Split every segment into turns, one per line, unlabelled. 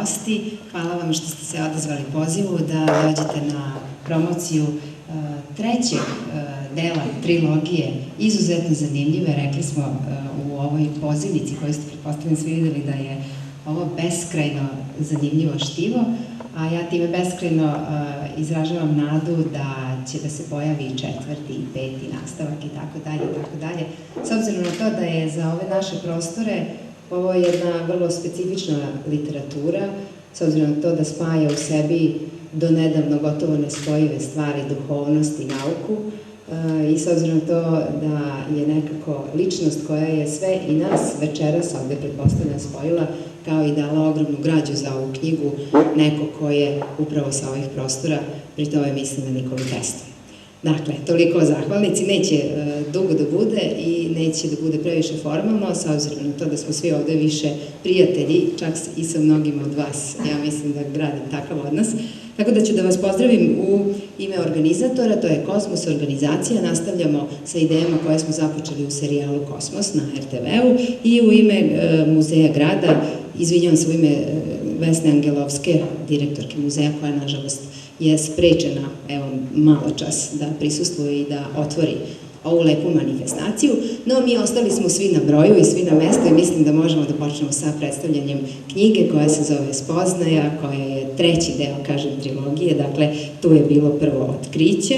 gosti. Hvala vam što ste se odazvali pozivu da dođete na promociju trećeg dela trilogije, izuzetno zanimljive. Rekli smo u ovoj pozivnici koju ste pretpostavljeni svi videli da je ovo beskrajno zanimljivo štivo, a ja time beskrajno izražavam nadu da će da se pojavi i četvrti i peti nastavak i tako dalje i tako dalje. S obzirom na to da je za ove naše prostore ovo jedna vrlo specifična literatura, s obzirom na to da spaja u sebi do nedavno gotovo nespojive stvari, duhovnost i nauku, i s obzirom na to da je nekako ličnost koja je sve i nas večeras ovde pretpostavljam spojila, kao i dala ogromnu građu za ovu knjigu, neko ko je upravo sa ovih prostora, pri tome mislim na Nikolu Teslu. Dakle, toliko o zahvalnici, neće dugo da bude i neće da bude previše formalno, s obzirom na to da smo svi ovde više prijatelji, čak i sa mnogima od vas, ja mislim da gradim takav odnos. Tako da ću da vas pozdravim u ime organizatora, to je Kosmos organizacija, nastavljamo sa idejama koje smo započeli u serijalu Kosmos na RTV-u i u ime Muzeja grada, izvinjavam se u ime Vesne Angelovske, direktorke muzeja koja nažalost je sprečena, evo, malo čas da prisustvuje i da otvori ovu lepu manifestaciju, no mi ostali smo svi na broju i svi na mestu i mislim da možemo da počnemo sa predstavljanjem knjige koja se zove Spoznaja, koja je treći deo, kažem, trilogije, dakle, tu je bilo prvo otkriće,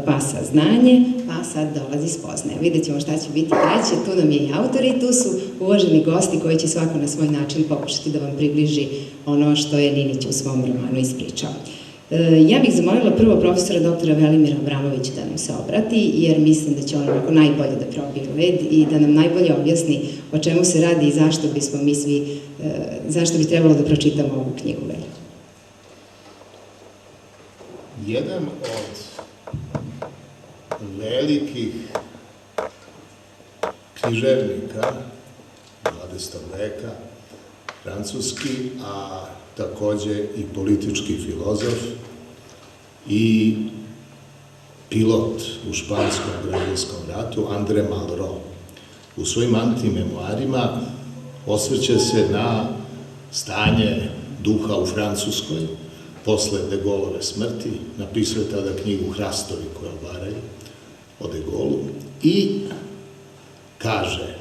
pa saznanje, pa sad dolazi spoznaja. Vidjet ćemo šta će biti treće, tu nam je i autor i tu su uvaženi gosti koji će svako na svoj način pokušati da vam približi ono što je Linić u svom romanu ispričao. Ja bih zamolila prvo profesora doktora Velimira Abramovića da nam se obrati, jer mislim da će on onako najbolje da probije led i da nam najbolje objasni o čemu se radi i zašto bismo mi svi, zašto bi trebalo da pročitamo ovu knjigu.
Jedan od velikih književnika 20. veka, francuski, a takođe i politički filozof i pilot u španskom građanskom ratu, André Malraux. U svojim antimemoarima osvrće se na stanje duha u Francuskoj posle de Gaulleove smrti, napisao je tada knjigu Hrastovi koje obaraju o de Gaullu i kaže: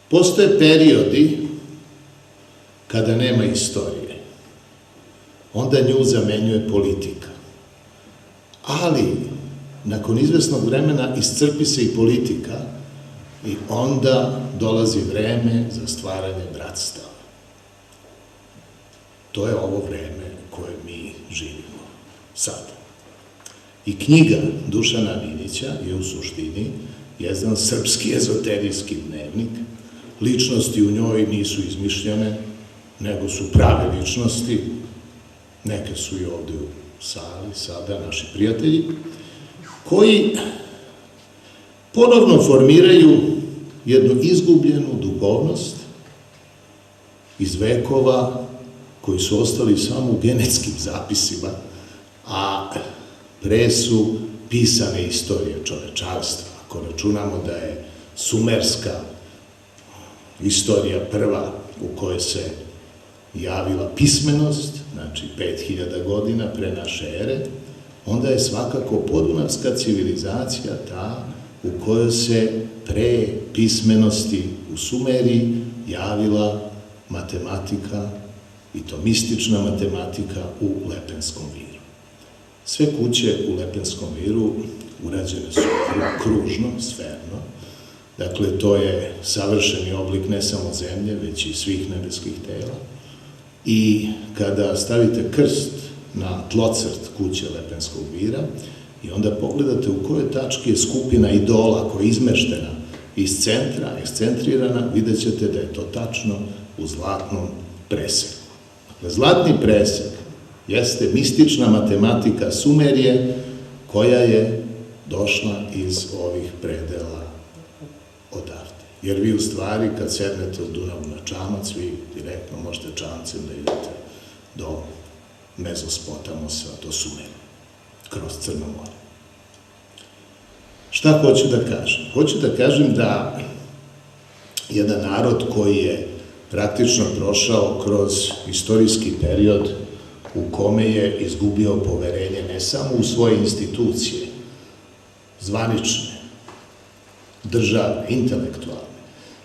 postoje periodi kada nema istorije, onda nju zamenjuje politika. Ali, nakon izvesnog vremena iscrpi se i politika i onda dolazi vreme za stvaranje bratstava. To je ovo vreme koje mi živimo sada. I knjiga Dušana Linića je u suštini jedan srpski ezoterijski dnevnik. Ličnosti u njoj nisu izmišljene, nego su prave ličnosti, neke su i ovde u sali, sada naši prijatelji, koji ponovno formiraju jednu izgubljenu duhovnost iz vekova koji su ostali samo u genetskim zapisima, a pre su pisane istorije čovečanstva. Ako računamo da je sumerska istorija prva u kojoj se javila pismenost, znači 5000 godina pre naše ere, onda je svakako podunavska civilizacija ta u kojoj se pre pismenosti u Sumeriji javila matematika, i to mistična matematika u Lepenskom viru. Sve kuće u Lepenskom viru urađene su kružno, sferno, dakle to je savršeni oblik ne samo zemlje, već i svih nebeskih tela. I kada stavite krst na tlocrt kuće Lepenskog vira i onda pogledate u kojoj tački je skupina idola koja je izmeštena iz centra, ekscentrirana, vidjet ćete da je to tačno u zlatnom preseku. Dakle, zlatni presek jeste mistična matematika Sumerije koja je došla iz ovih predela odavde. Jer vi u stvari kad sednete u Dunavu na čamac, vi direktno možete čamcem da idete do Mezospotamosa, do Sumerije, kroz Crno more. Šta hoću da kažem? Hoću da kažem da jedan narod koji je praktično prošao kroz istorijski period u kome je izgubio poverenje ne samo u svoje institucije, zvanične, državne, intelektualne,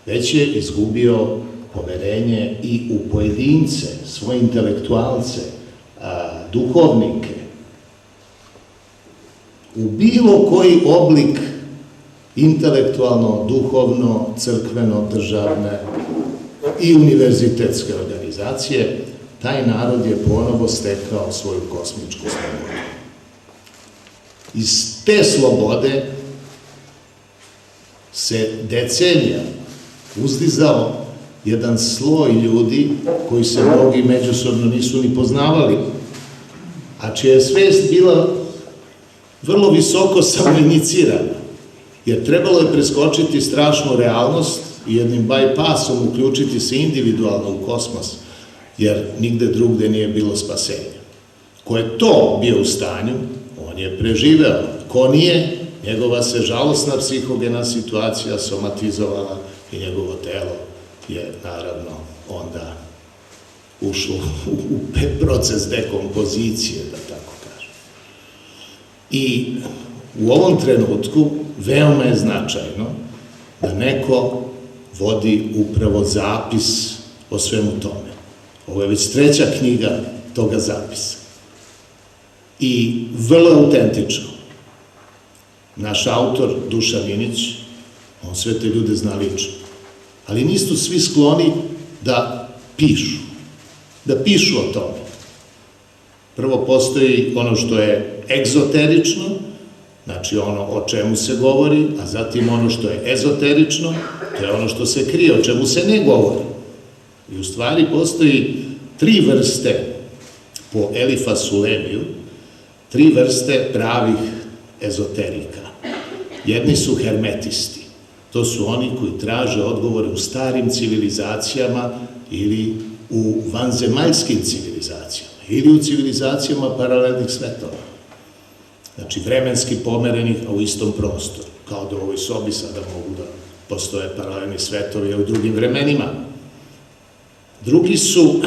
već je izgubio poverenje i u pojedince, svoje intelektualce, duhovnike, u bilo koji oblik intelektualno, duhovno, crkveno, državne i univerzitetske organizacije, taj narod je ponovo stekao svoju kosmičku slobodu. Iz te slobode se decenija uzdizao jedan sloj ljudi koji se mnogi međusobno nisu ni poznavali, a čija je svest bila vrlo visoko samoinicirana, jer trebalo je preskočiti strašnu realnost i jednim bypassom uključiti se individualno u kosmos, jer nigde drugde nije bilo spasenja. Ko je to bio u stanju, on je preživeo. Ko nije, njegova se žalosna psihogena situacija somatizovala i njegovo telo je naravno onda ušlo u proces dekompozicije, da tako kažem. I u ovom trenutku veoma je značajno da neko vodi upravo zapis o svemu tome. Ovo je već treća knjiga toga zapisa. I vrlo autentično. Naš autor, Dušan Inić, on sve te ljude zna lično. Ali nisu svi skloni da pišu o tome. Prvo postoji ono što je egzoterično, znači ono o čemu se govori, a zatim ono što je ezoterično, to je ono što se krije, o čemu se ne govori. I u stvari postoji 3 vrste po Elifasu Leviju, 3 vrste pravih ezoterika. Jedni su hermetisti. To su oni koji traže odgovore u starim civilizacijama ili u vanzemaljskim civilizacijama ili u civilizacijama paralelnih svetova. Znači, vremenski pomerenih, a u istom prostoru. Kao da u ovoj sobi sada mogu da postoje paralelni svetovi, a u drugim vremenima. Drugi su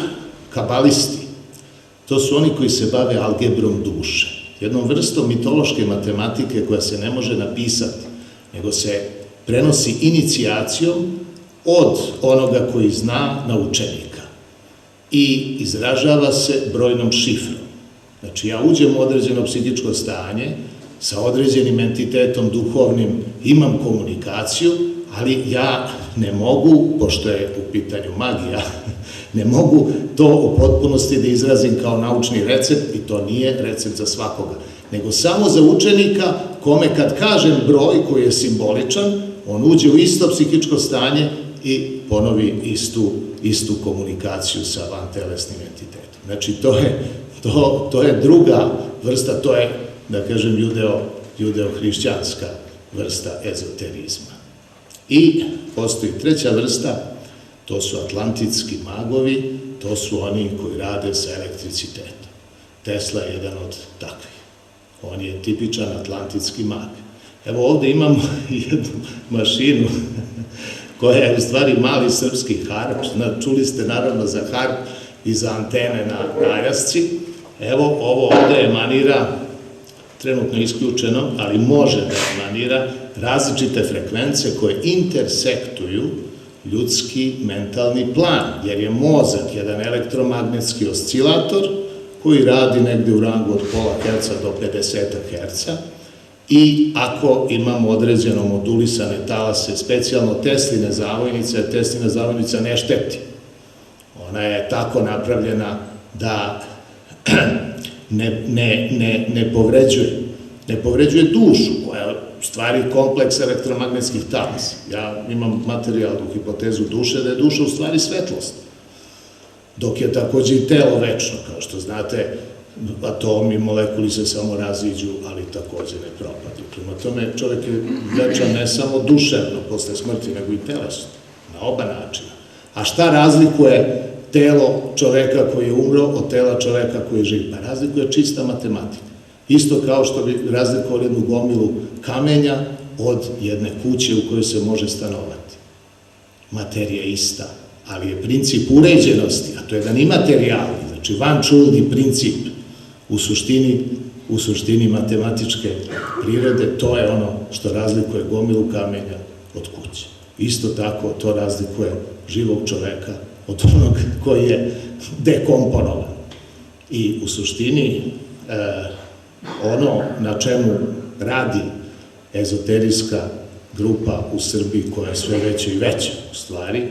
kabalisti. To su oni koji se bave algebrom duše. Jednom vrstom mitološke matematike koja se ne može napisati, nego se prenosi inicijacijom od onoga koji zna na učenika i izražava se brojnom šifrom. Znači, ja uđem u određeno psihičko stanje, sa određenim entitetom duhovnim imam komunikaciju, ali ja ne mogu, pošto je u pitanju magija, ne mogu to u potpunosti da izrazim kao naučni recept, i to nije recept za svakoga, nego samo za učenika kome kad kažem broj koji je simboličan, on uđe u isto psihičko stanje i ponovi istu komunikaciju sa vantelesnim entitetom. Znači, to je druga vrsta, to je, da kažem, judeo-hrišćanska vrsta ezoterizma. I postoji treća vrsta, to su atlantitski magovi, to su oni koji rade sa elektricitetom. Tesla je jedan od takvih. On je tipičan atlantitski mag. Evo ovde imamo jednu mašinu koja je u stvari mali srpski harp. Čuli ste naravno za harp i za antene na najasci. Evo ovo ovde emanira, trenutno isključeno, ali može da emanira različite frekvence koje intersektuju ljudski mentalni plan, jer je mozak jedan elektromagnetski oscilator koji radi negde u rangu od pola herca do 50 herca i ako imamo određeno modulisane talase, specijalno Tesline zavojnice, Teslina zavojnica ne šteti. Ona je tako napravljena da ne povređuje dušu, koja je u stvari kompleks elektromagnetskih talasa. Ja imam materijalnu hipotezu duše, da je duša u stvari svetlost. Dok je takođe i telo večno, kao što znate, atomi, molekuli se samo raziđu, ali takođe ne propadaju. Prema tome, čovjek je večan ne samo duševno posle smrti, nego i telesno, na oba načina. A šta razlikuje telo čoveka koji je umro od tela čoveka koji je živ? Pa razlikuje čista matematika. Isto kao što bi razlikovali jednu gomilu kamenja od jedne kuće u kojoj se može stanovati. Materija je ista, ali je princip uređenosti, a to je da ni materijalni, znači vančulni princip u suštini matematičke prirode, to je ono što razlikuje gomilu kamenja od kuće. Isto tako to razlikuje živog čoveka od onog koji je dekomponovan. I u suštini ono na čemu radi ezoterijska grupa u Srbiji, koja je sve veća i veća u stvari,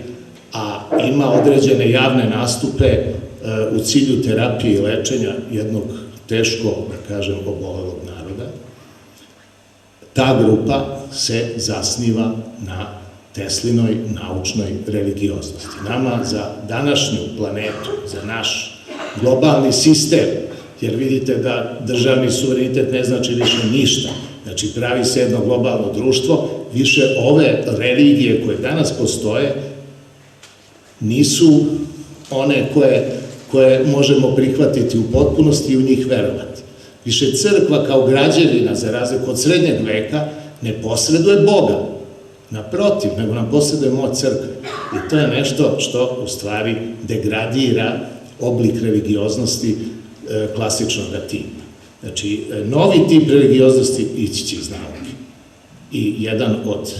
a ima određene javne nastupe u cilju terapije i lečenja jednog teško, da kažem, obolelog naroda, ta grupa se zasniva na Teslinoj naučnoj religioznosti. Nama za današnju planetu, za naš globalni sistem, jer vidite da državni suverenitet ne znači više ništa, znači pravi se jedno globalno društvo, više ove religije koje danas postoje nisu one koje možemo prihvatiti u potpunosti i u njih verovati. Više crkva kao građevina, za razliku od srednjeg veka, ne posreduje Boga, naprotiv, nego nam posreduje moć crkve. I to je nešto što u stvari degradira oblik religioznosti klasičnog tipa. Znači, novi tip religioznosti ići će iz nauke. I jedan od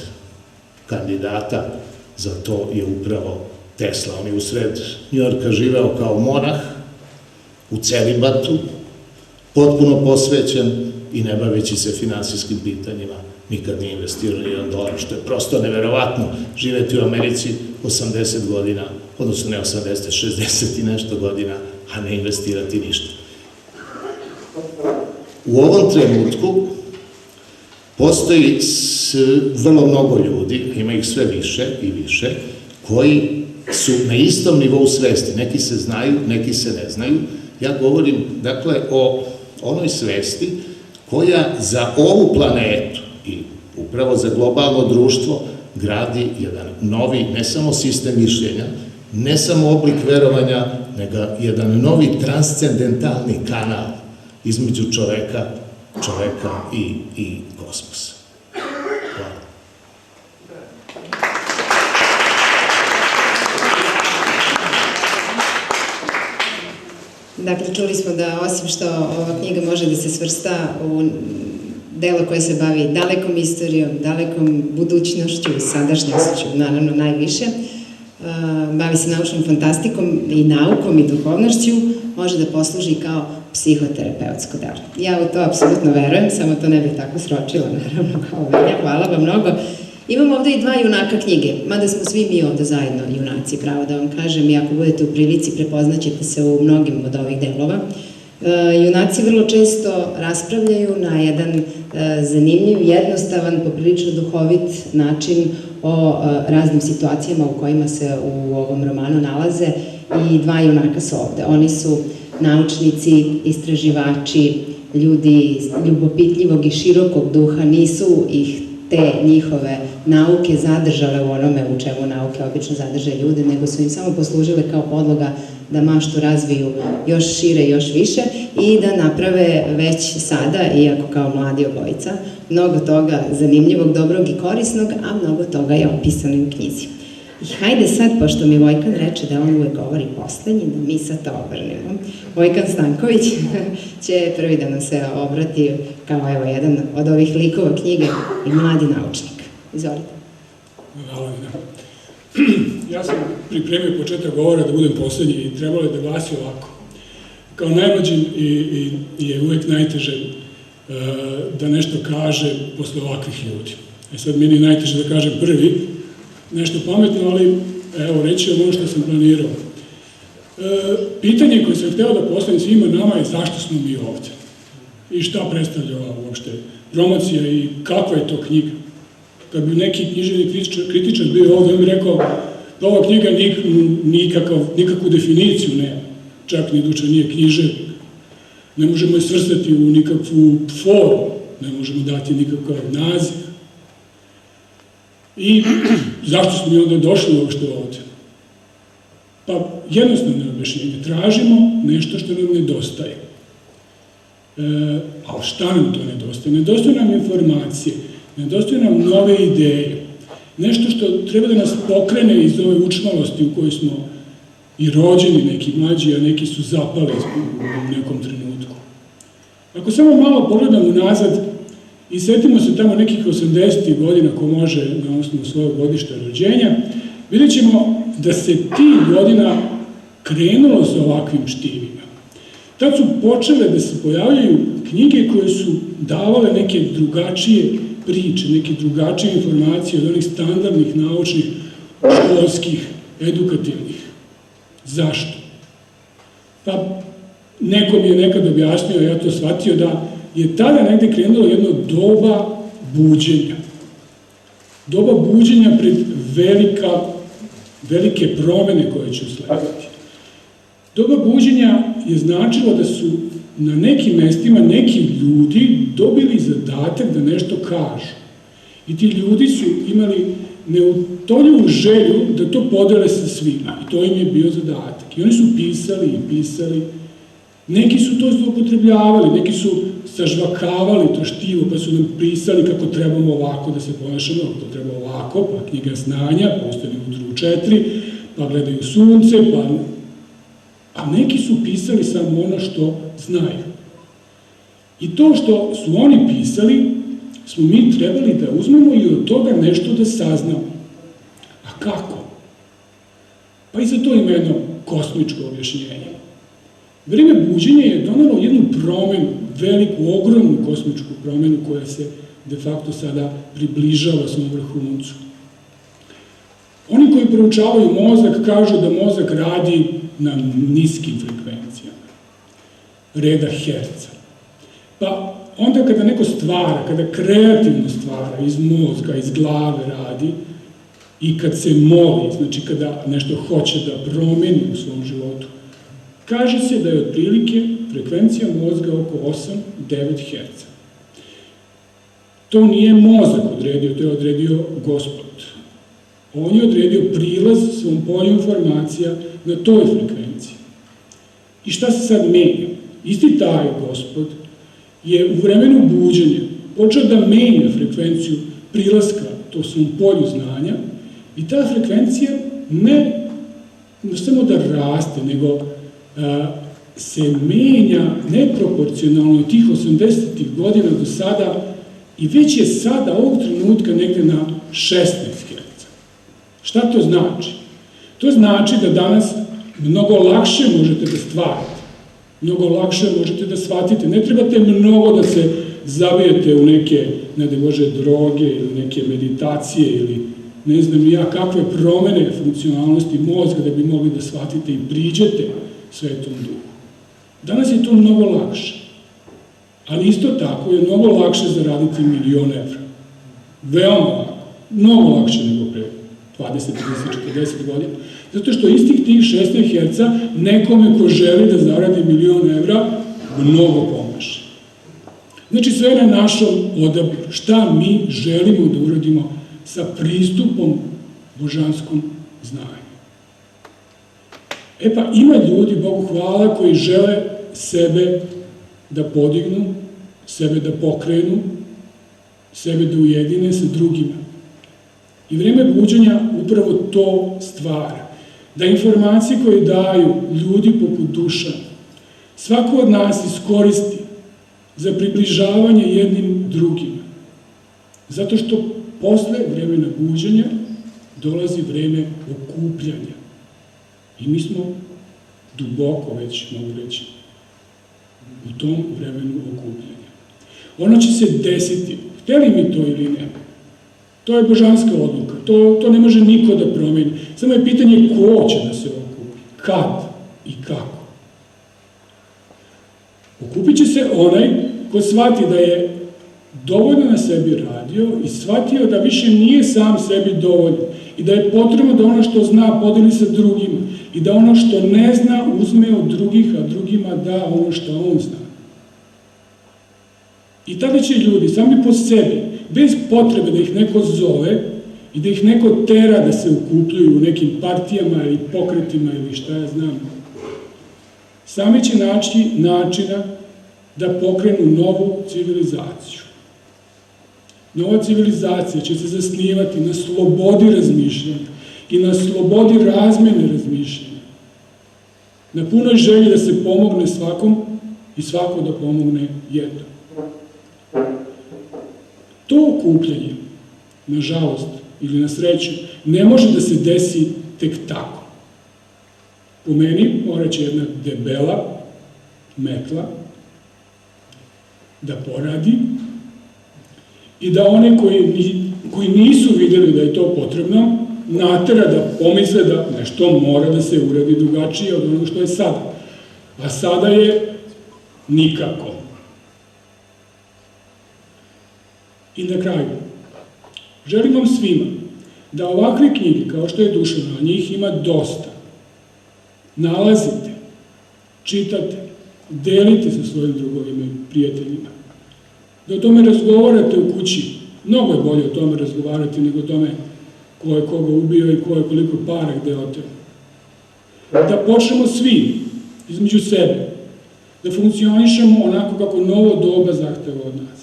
kandidata za to je upravo Tesla. On je usred Njujorka živeo kao monah u celibatu, potpuno posvećen i ne baveći se finansijskim pitanjima, nikad nije investirao $1, što je prosto neverovatno živeti u Americi 80 godina, odnosno ne 80, 60 i nešto godina, a ne investirati ništa. U ovom trenutku postoji vrlo mnogo ljudi, ima ih sve više i više, koji su na istom nivou svesti. Neki se znaju, neki se ne znaju. Ja govorim, dakle, o onoj svesti koja za ovu planetu i upravo za globalno društvo gradi jedan novi, ne samo sistem mišljenja, ne samo oblik verovanja, nego jedan novi transcendentalni kanal između čoveka i kosmosa. Hvala.
Dakle, čuli smo da osim što ova knjiga može da se svrsta u delo koje se bavi dalekom istorijom, dalekom budućnošću, sadašnjošću, naravno najviše, bavi se naučnom fantastikom i naukom i duhovnošću, može da posluži kao psihoterapeutsko delo. Ja u to apsolutno verujem, samo to ne bih tako sročila, naravno, kao Velja. Hvala vam mnogo. Imamo ovde i dva junaka knjige, mada smo svi mi ovde zajedno junaci, pravo da vam kažem, i ako budete u prilici prepoznaćete se u mnogim od ovih delova. Junaci vrlo često raspravljaju na jedan zanimljiv, jednostavan, poprilično duhovit način o raznim situacijama u kojima se u ovom romanu nalaze i dva junaka su ovde. Oni su naučnici, istraživači, ljudi ljubopitljivog i širokog duha, nisu ih te njihove nauke zadržale u onome u čemu nauke obično zadrže ljude, nego su im samo poslužile kao podloga da maštu razviju još šire, još više i da naprave već sada, iako kao mladi obojica, mnogo toga zanimljivog, dobrog i korisnog, a mnogo toga je opisano i u knjizi. I hajde sad, pošto mi Vojkan reče da on uvek govori poslednji, da mi sad to obrnemo. Vojkan Stanković će prvi da nam se obrati kao evo jedan od ovih likova knjige i mladi naučnik. Izvolite.
Hvala. Ja sam pripremio početak govora da budem poslednji i trebalo je da glasi ovako. Kao najmlađi je uvek najteže da nešto kaže posle ovakvih ljudi. Sad meni je najteže da kažem prvi, nešto pametno, ali evo, reći ono što sam planirao. Pitanje koje sam hteo da postavim svima nama je zašto smo mi ovde? I šta predstavlja ova uopšte promocija i kakva je to knjiga? Kad bi neki književni kritičar bio ovde, on bi rekao da ova knjiga nikakvu definiciju nema. Čak ni duče nije književnik. Ne možemo je svrstati u nikakvu formu, ne možemo dati nikakav naziv. I zašto smo mi onda došli uopšte ovde? Pa jednostavno objašnjenje. Tražimo nešto što nam nedostaje. Ali šta nam to nedostaje? Nedostaje nam informacije, nedostaje nam nove ideje, nešto što treba da nas pokrene iz ove učmalosti u kojoj smo i rođeni, neki mlađi, a neki su zapali u nekom trenutku. Ako samo malo pogledamo nazad i setimo se tamo nekih 80. godina, ko može na osnovu svojeg godišta rođenja, vidjet ćemo da se ti godina krenulo sa ovakvim štivima. Tad su počele da se pojavljaju knjige koje su davale neke drugačije priče, neke drugačije informacije od onih standardnih, naučnih, školskih, edukativnih. Zašto? Pa neko mi je nekad objasnio, ja to shvatio, da je tada negde krenulo jedno doba buđenja. Doba buđenja pred velike promene koje će uslediti. Doba buđenja je značilo da su na nekim mestima neki ljudi dobili zadatak da nešto kažu. I ti ljudi su imali neutoljivu želju da to podele sa svima. I to im je bio zadatak. I oni su pisali i pisali. Neki su to zloupotrebljavali, neki su sažvakavali to štivo, pa su nam pisali kako trebamo ovako da se ponašamo, kako treba ovako, pa knjiga znanja, pa ostali u drugu 4, pa gledaju sunce, a neki su pisali samo ono što znaju. I to što su oni pisali, smo mi trebali da uzmemo i od toga nešto da saznamo. A kako? Pa i za to ima jedno kosmičko objašnjenje. Vreme buđenja je donelo jednu promenu, veliku, ogromnu kosmičku promenu koja se de facto sada približava svom vrhuncu. Oni koji proučavaju mozak kažu da mozak radi na niskim frekvencijama, reda herca. Pa onda kada neko stvara, kada kreativno stvara, iz mozga, iz glave radi, i kad se moli, znači kada nešto hoće da promeni u svom životu, kaže se da je otprilike frekvencija mozga oko 8-9 Hz. To nije mozak odredio, to je odredio Gospod. On je odredio prilaz svom polju informacija na toj frekvenciji. I šta se sad menja? Isti taj Gospod je u vremenu buđenja počeo da menja frekvenciju prilaska to svom polju znanja i ta frekvencija ne samo da raste, nego se menja neproporcionalno tih 80. godina do sada i već je sada ovog trenutka negde na 16 Hz. Šta to znači? To znači da danas mnogo lakše možete da stvarate, mnogo lakše možete da shvatite. Ne trebate mnogo da se zavijete u neke, ne da može, droge ili neke meditacije ili ne znam ja kakve promene funkcionalnosti mozga da bi mogli da shvatite i priđete Svetom Duhu. Danas je to mnogo lakše, ali isto tako je mnogo lakše zaraditi 1.000.000 evra. Veoma lako, mnogo lakše nego pre 20, 30, 40 godina, zato što istih tih 16 Hz nekome ko želi da zaradi 1.000.000 evra mnogo pomaže. Znači sve na našom odabiru, šta mi želimo da uradimo sa pristupom božanskom znanju. E pa ima ljudi, Bogu hvala, koji žele sebe da podignu, sebe da pokrenu, sebe da ujedine sa drugima. I vreme buđenja upravo to stvara. Da informacije koje daju ljudi poput Duša, svako od nas iskoristi za približavanje jednim drugima. Zato što posle vremena buđenja dolazi vreme okupljanja. I mi smo duboko već, mogu reći, u tom vremenu okupljanja. Ono će se desiti, hteli mi to ili ne. To je božanska odluka, to ne može niko da promeni. Samo je pitanje ko će da se okupi, kad i kako. Okupit će se onaj ko shvati da je dovoljno na sebi radio i shvatio da više nije sam sebi dovoljan i da je potrebno da ono što zna podeli sa drugima i da ono što ne zna uzme od drugih, a drugima da ono što on zna. I tada će ljudi sami po sebi, bez potrebe da ih neko zove i da ih neko tera da se okupljuju u nekim partijama ili pokretima ili šta ja znam, sami će naći načina da pokrenu novu civilizaciju. Nova civilizacija će se zasnivati na slobodi razmišljanja i na slobodi razmene razmišljanja. Na punoj želji da se pomogne svakom i svako da pomogne jednom. To okupljanje, nažalost ili na sreću, ne može da se desi tek tako. Po meni mora će jedna debela metla da poradi i da one koji nisu videli da je to potrebno, natera da pomisle da nešto mora da se uradi drugačije od onog što je sada. A sada je nikako. I na kraju, želim vam svima da ovakve knjige, kao što je Dušanova, njih ima dosta, nalazite, čitate, delite sa svojim drugovima i prijateljima. Da o tome razgovarate u kući. Mnogo je bolje o tome razgovarati nego o tome ko je koga ubio i ko je koliko para gde oteo. Da počnemo svi, između sebe, da funkcionišemo onako kako novo doba zahteva od nas.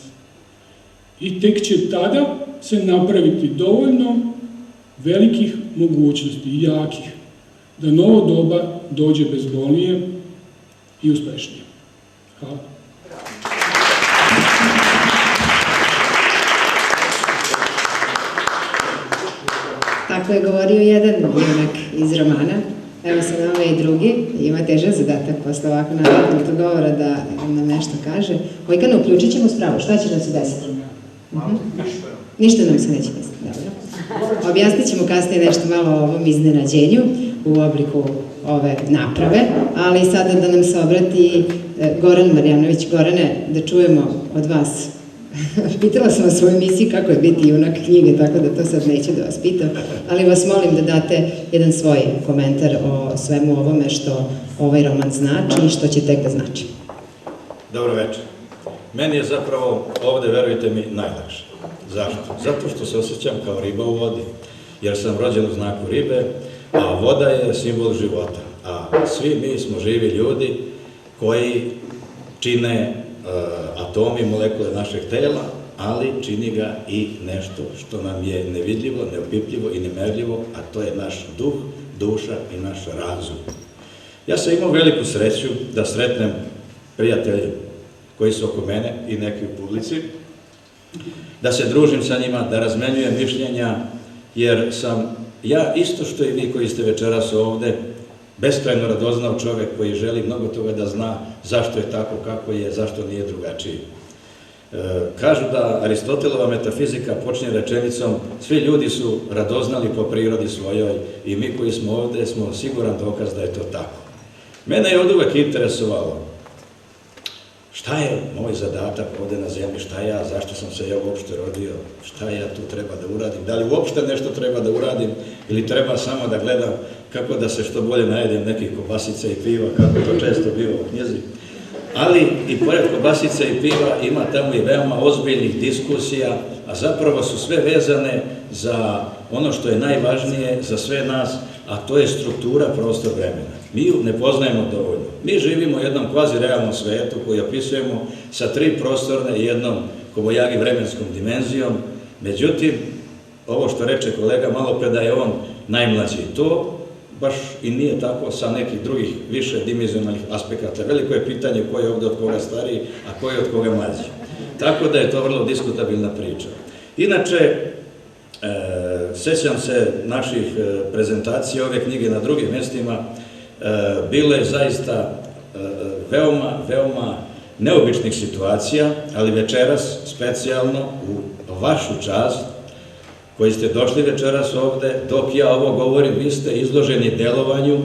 I tek će tada se napraviti dovoljno velikih mogućnosti i jakih da novo doba dođe bezbolnije i uspešnije. Hvala.
Tako je govorio jedan junak iz romana. Evo sa nama i drugi. Ima težan zadatak posle ovako nadatnog govora da nam nešto kaže. Hojkana, uključit ćemo spravo. Šta će nam se desiti? Ništa nam se neće desiti. Dobro. Objasnit ćemo kasnije nešto malo o ovom iznenađenju u obliku ove naprave, ali sada da nam se obrati Goran Marjanović. Gorane, da čujemo od vas. Pitala sam vas u emisiji kako je biti junak knjige, tako da to sad neću da vas pitam, ali vas molim da date jedan svoj komentar o svemu ovome što ovaj roman znači i što će tek da znači.
Dobro večer. Meni je zapravo ovde, verujte mi, najlakše. Zašto? Zato što se osjećam kao riba u vodi, jer sam rođen u znaku ribe, a voda je simbol života. A svi mi smo živi ljudi koji čine atomi, molekule našeg tela, ali čini ga i nešto što nam je nevidljivo, neopipljivo i nemerljivo, a to je naš duh, duša i naš razum. Ja sam imao veliku sreću da sretnem prijatelje koji su oko mene i neki u publici, da se družim sa njima, da razmenjujem mišljenja, jer sam ja isto što i vi koji ste večeras ovde, beskrajno radoznao čovek koji želi mnogo toga da zna zašto je tako kako je, zašto nije drugačiji. Kažu da Aristotelova metafizika počinje rečenicom svi ljudi su radoznali po prirodi svojoj i mi koji smo ovde smo siguran dokaz da je to tako. Mene je od uvek interesovalo šta je moj zadatak ovde na zemlji, šta ja, zašto sam se ja uopšte rodio, šta ja tu treba da uradim, da li uopšte nešto treba da uradim ili treba samo da gledam kako da se što bolje najedem nekih kobasica i piva, kako to često biva u knjizi. Ali i pored kobasica i piva ima tamo i veoma ozbiljnih diskusija, a zapravo su sve vezane za ono što je najvažnije za sve nas, a to je struktura prostor vremena. Mi ju ne poznajemo dovoljno. Mi živimo u jednom kvazi realnom svetu koji opisujemo sa 3 prostorne i jednom kobajagi vremenskom dimenzijom. Međutim, ovo što reče kolega malo pre da je on najmlađi, to baš i nije tako sa nekih drugih više dimenzionalnih aspekata. Veliko je pitanje ko je ovde od koga stariji, a ko je od koga mlađi. Tako da je to vrlo diskutabilna priča. Inače, sećam se naših prezentacija ove knjige na drugim mestima, bilo je zaista veoma neobičnih situacija, ali večeras, specijalno, u vašu čast, koji ste došli večeras ovde, dok ja ovo govorim, vi ste izloženi delovanju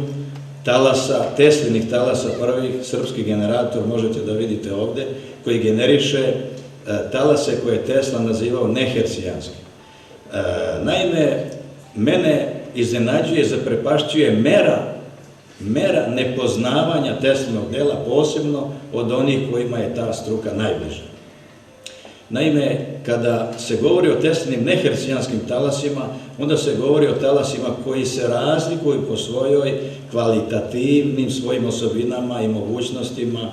talasa, Teslinih talasa, prvih srpski generator, možete da vidite ovde, koji generiše talase koje je Tesla nazivao nehercijanski. Naime, mene iznenađuje, zaprepašćuje mera nepoznavanja Teslinog dela, posebno od onih kojima je ta struka najbliža. Naime, kada se govori o Teslinim nehercijanskim talasima, onda se govori o talasima koji se razlikuju po svojoj kvalitativnim svojim osobinama i mogućnostima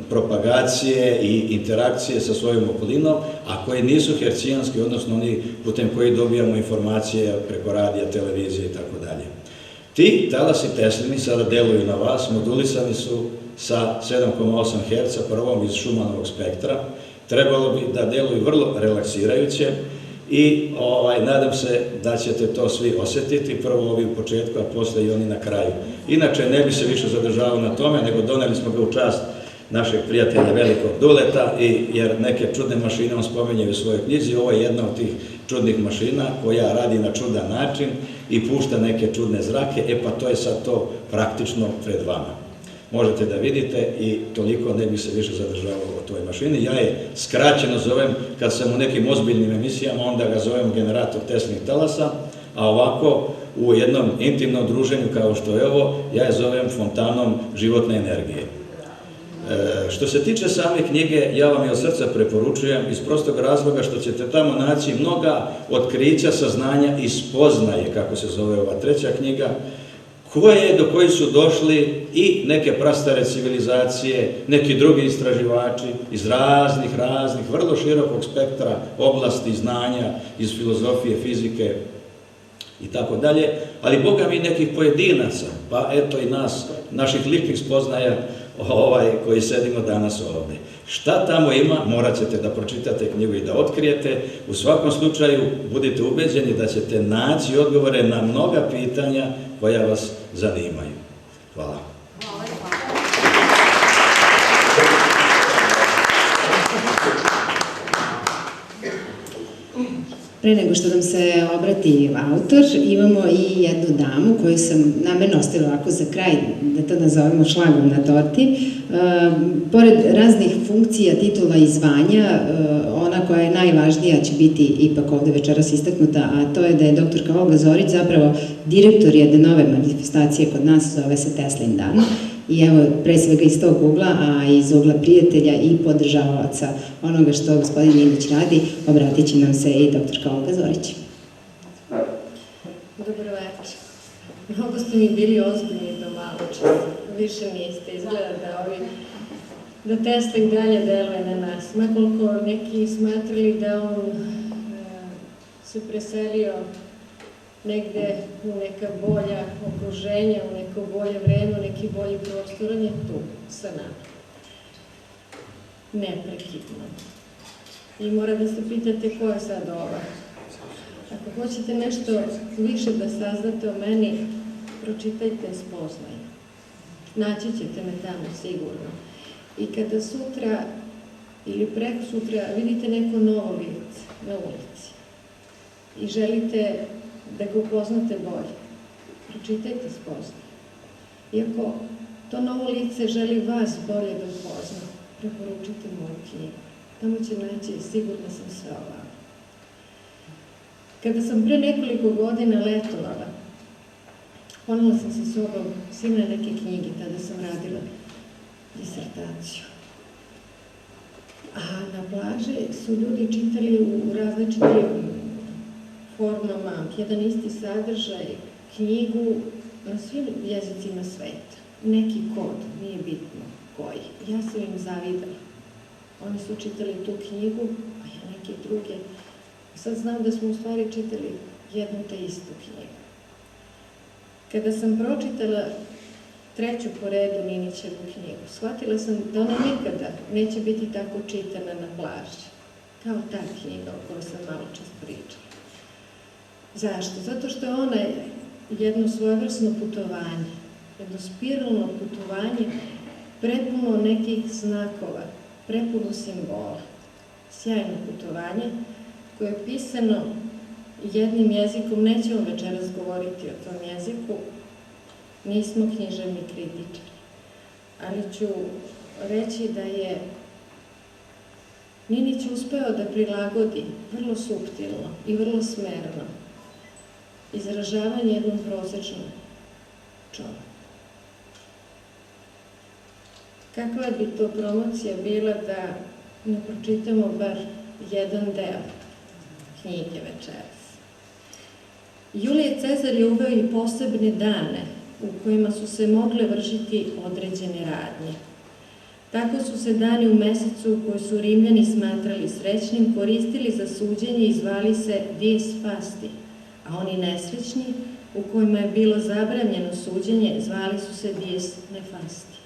propagacije i interakcije sa svojom okolinom, a koji nisu hercijanski, odnosno oni putem koji dobijamo informacije preko radija, televizije i tako dalje. Ti talasi Teslini sada deluju na vas, modulisani su sa 7,8 Hz prvom iz Schumannovog spektra. Trebalo bi da deluju vrlo relaksirajuće i nadam se da ćete to svi osjetiti, prvo ovi u početku, a posle i oni na kraju. Inače, ne bi se više zadržavao na tome, nego doneli smo ga u čast našeg prijatelja Velikog Duleta, jer neke čudne mašine on spominje u svojoj knjizi. Ovo je jedna od tih čudnih mašina koja radi na čudan način i pušta neke čudne zrake, pa to je sad to praktično pred vama. Možete da vidite i toliko ne bi se više zadržavao o toj mašini. Ja je skraćeno zovem, kad sam u nekim ozbiljnim emisijama, onda ga zovem generator Teslinih talasa, a ovako u jednom intimnom druženju kao što je ovo, ja je zovem fontanom životne energije. Što se tiče same knjige, ja vam je od srca preporučujem iz prostog razloga što ćete tamo naći mnoga otkrića, saznanja i spoznaje, kako se zove ova treća knjiga, do kojih su došli i neke prastare civilizacije, neki drugi istraživači iz raznih, vrlo širokog spektra oblasti znanja, iz filozofije, fizike i tako dalje, ali Boga mi nekih pojedinaca, pa eto i nas, naših ličnih spoznaja koji sedimo danas ovde. Šta tamo ima, morat ćete da pročitate knjigu i da otkrijete. U svakom slučaju, budite ubeđeni da ćete naći odgovore na mnoga pitanja koja vas zanimaju. Hvala.
Pre nego što nam se obrati autor, imamo i jednu damu koju sam namerno ostavila ovako za kraj, da to nazovemo šlagom na torti. Pored raznih funkcija, titula i zvanja, ona koja je najvažnija će biti ipak ovde večeras istaknuta, a to je da je doktorka Olga Zorić zapravo direktor jedne nove manifestacije kod nas, zove se Teslin dan. I evo, pre svega iz tog ugla, a iz ugla prijatelja i podržavalaca onoga što gospodin Ilić radi, obratit će nam se i doktorka Olga Zorić.
Dobro večer. Mnogo ste mi bili ozbiljni do malo čas. Više niste. Izgleda da Teslin dalje deluje na nas. Makoliko neki smatrali da on se preselio negde u neka bolja okruženja, u neko bolje vreme, u neki bolji prostor, on je tu sa nama. Neprekidno. I mora da se pitate ko je sad ova. Ako hoćete nešto više da saznate o meni, pročitajte spoznaje. Naći ćete me tamo sigurno. I kada sutra ili preko sutra vidite neko novo lice na ulici i želite da ga upoznate bolje, pročitajte spoznaje. Iako to novo lice želi vas bolje da upozna, preporučite moju knjigu. Tamo će naći, sigurno sam, sve o vama. Kada sam pre nekoliko godina letovala, ponela sam sa sobom silne neke knjige, tada sam radila disertaciju. A na plaži su ljudi čitali u različitim formama, jedan isti sadržaj, knjigu na svim jezicima sveta. Neki kod, nije bitno koji. Ja sam im zavidala. Oni su čitali tu knjigu, a ja neke druge. Sad znam da smo u stvari čitali jednu te istu knjigu. Kada sam pročitala treću po redu Ninićevu knjigu, shvatila sam da ona nikada neće biti tako čitana na plaži, kao ta knjiga o kojoj sam malo čas pričala. Zašto? Zato što je ona jedno svojevrsno putovanje, jedno spiralno putovanje, prepuno nekih znakova, prepuno simbola. Sjajno putovanje koje je pisano jednim jezikom, nećemo večeras govoriti o tom jeziku, nismo književni kritičari, ali ću reći da je Ninić uspeo da prilagodi vrlo suptilno i vrlo smerno izražavanje jednom prosečnom čoveku. Kakva bi to promocija bila da ne pročitamo bar jedan deo knjige večeras? Julije Cezar je uveo i posebne dane u kojima su se mogle vršiti određene radnje. Tako su se dani u mesecu koji su Rimljani smatrali srećnim koristili za suđenje i zvali se dies fasti, a oni nesrećni, u kojima je bilo zabranjeno suđenje, zvali su se dies nefasti.